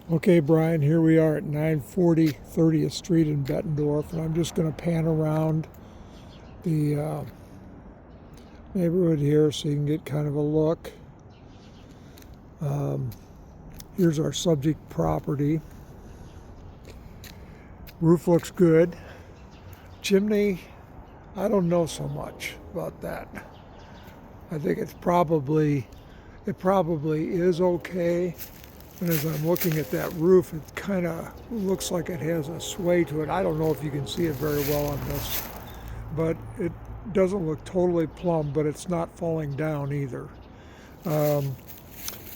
Okay, Brian, here we are at 940 30th Street in Bettendorf, and I'm just going to pan around the neighborhood here so you can get kind of a look. Here's our subject property. Roof looks good. Chimney, I don't know so much about that. I think it probably is okay. And as I'm looking at that roof, it kind of looks like it has a sway to it. I don't know if you can see it very well on this, but it doesn't look totally plumb, but it's not falling down either.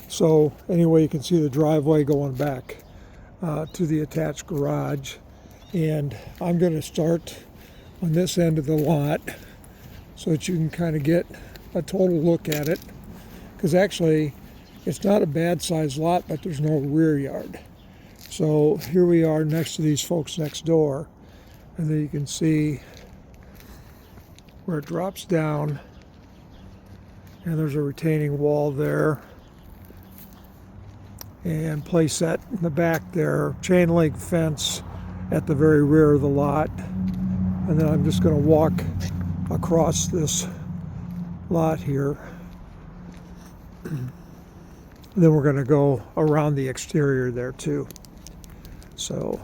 So anyway, you can see the driveway going back to the attached garage. And I'm going to start on this end of the lot so that you can kind of get a total look at it. Because actually, it's not a bad sized lot, but there's no rear yard. So here we are next to these folks next door. And then you can see where it drops down. And there's a retaining wall there. And place set in the back there. Chain link fence at the very rear of the lot. And then I'm just going to walk across this lot here. Then we're going to go around the exterior there too. So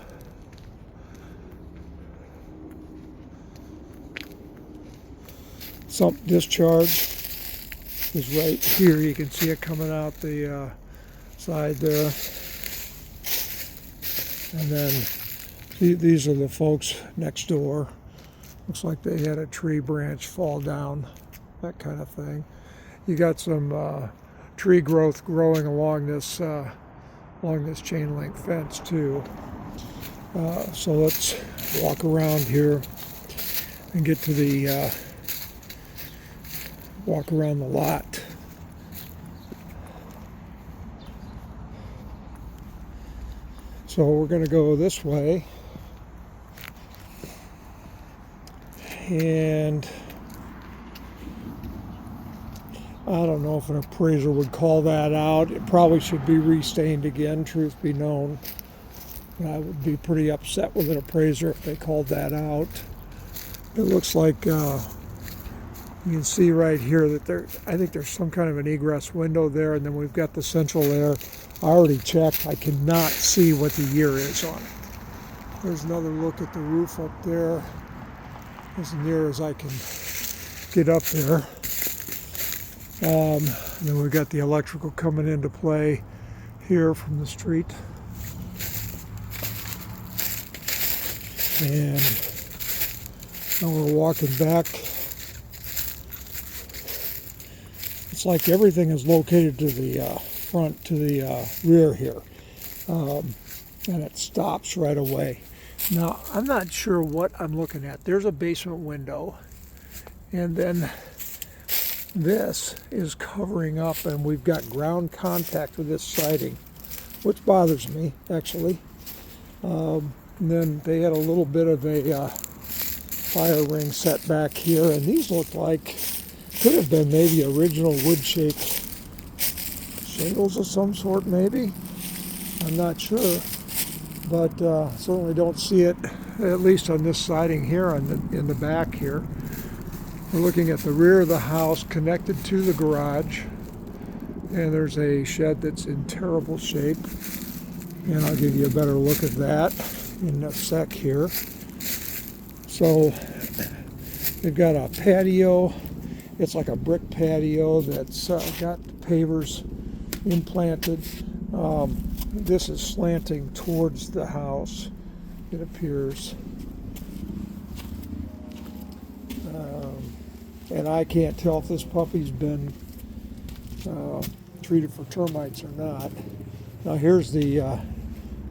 sump discharge is right here. You can see it coming out the side there. And then these are the folks next door. Looks like they had a tree branch fall down, that kind of thing. You got some tree growth growing along this chain link fence too. So let's walk around here and get to the walk around the lot. So we're going to go this way, and I don't know if an appraiser would call that out. It probably should be restained again, truth be known. I would be pretty upset with an appraiser if they called that out. It looks like you can see right here that I think there's some kind of an egress window there, and then we've got the central air. I already checked. I cannot see what the year is on it. There's another look at the roof up there, as near as I can get up there. And then we've got the electrical coming into play here from the street. And now we're walking back. It's like everything is located to the front, to the rear here. And it stops right away. Now, I'm not sure what I'm looking at. There's a basement window. And then this is covering up, and we've got ground contact with this siding, which bothers me, actually. And then they had a little bit of a fire ring set back here, and these look like could have been maybe original wood-shaped shingles of some sort, maybe. I'm not sure, but certainly don't see it, at least on this siding here in the back here. We're looking at the rear of the house connected to the garage, and there's a shed that's in terrible shape, and I'll give you a better look at that in a sec here. So they've got a patio. It's like a brick patio that's got pavers implanted. This is slanting towards the house, it appears. And I can't tell if this puppy's been treated for termites or not. Now here's the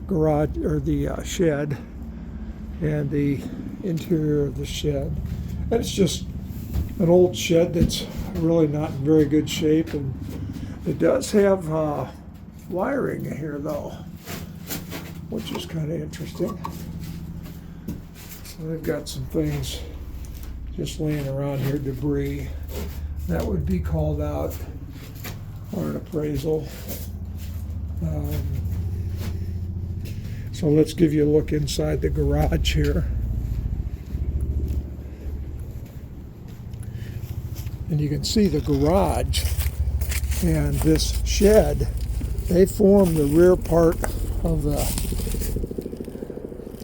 garage, or the shed, and the interior of the shed. And it's just an old shed that's really not in very good shape, and it does have wiring here though, which is kind of interesting. So they've got some things just laying around here, debris that would be called out on an appraisal. So let's give you a look inside the garage here. And you can see the garage and this shed, they form the rear part of the...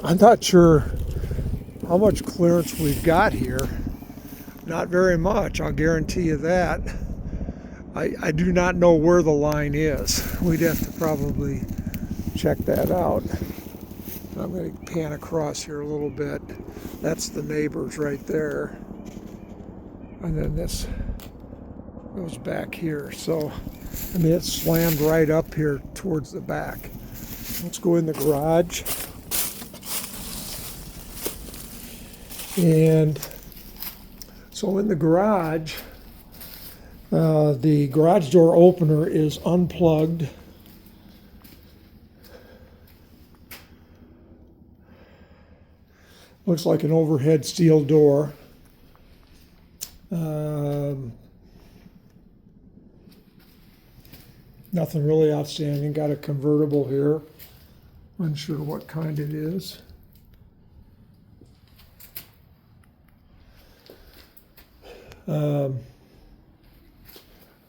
I'm not sure how much clearance we've got here. Not very much, I'll guarantee you that. I do not know where the line is. We'd have to probably check that out. I'm going to pan across here a little bit. That's the neighbors right there. And then this goes back here. So, I mean, it's slammed right up here towards the back. Let's go in the garage. And so in the garage, the garage door opener is unplugged. Looks like an overhead steel door. Nothing really outstanding. Got a convertible here. Unsure what kind it is.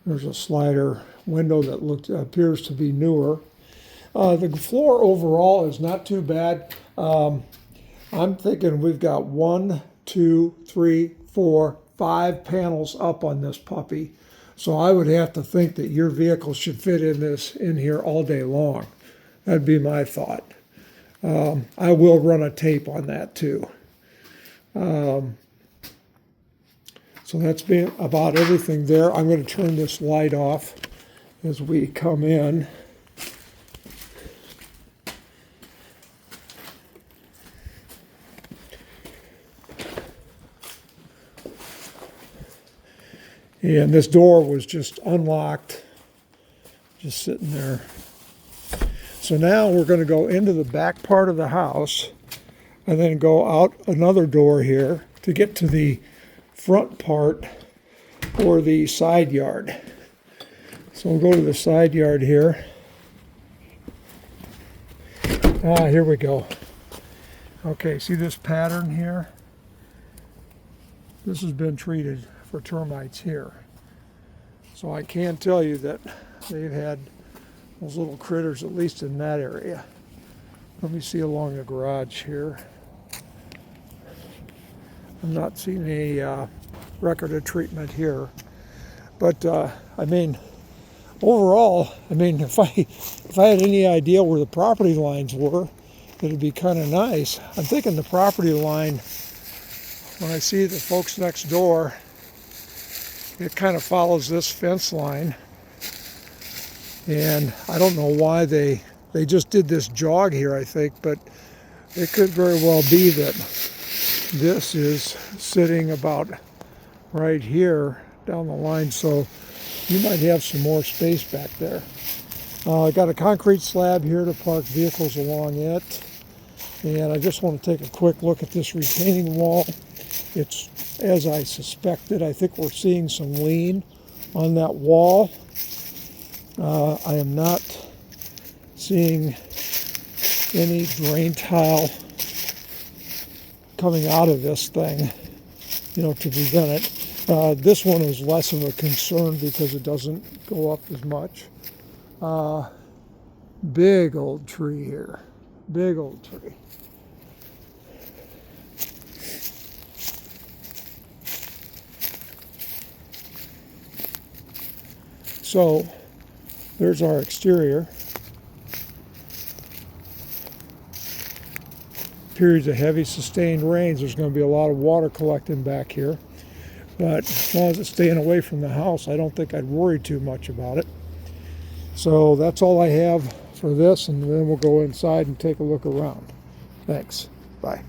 There's a slider window that appears to be newer. The floor overall is not too bad. I'm thinking we've got 1, 2, 3, 4, 5 panels up on this puppy. So I would have to think that your vehicle should fit in here all day long. That'd be my thought. I will run a tape on that too. So that's been about everything there. I'm going to turn this light off as we come in. And this door was just unlocked, just sitting there. So now we're going to go into the back part of the house and then go out another door here to get to the front part or the side yard. So we'll go to the side yard here. Here we go. Okay, see this pattern here? This has been treated for termites here. So I can tell you that they've had those little critters at least in that area. Let me see along the garage here. I'm not seeing any record of treatment here. But I mean, overall, I mean, if I had any idea where the property lines were, it'd be kind of nice. I'm thinking the property line, when I see the folks next door, it kind of follows this fence line. And I don't know why they just did this jog here, I think, but it could very well be that this is sitting about right here down the line, so you might have some more space back there. I got a concrete slab here to park vehicles along it, and I just want to take a quick look at this retaining wall. It's as I suspected. I think we're seeing some lean on that wall. I am not seeing any drain tile coming out of this thing, you know, to prevent it. This one is less of a concern because it doesn't go up as much. Big old tree here. Big old tree. So there's our exterior. Periods of heavy sustained rains, there's going to be a lot of water collecting back here. But as long as it's staying away from the house, I don't think I'd worry too much about it. So that's all I have for this, and then we'll go inside and take a look around. Thanks. Bye.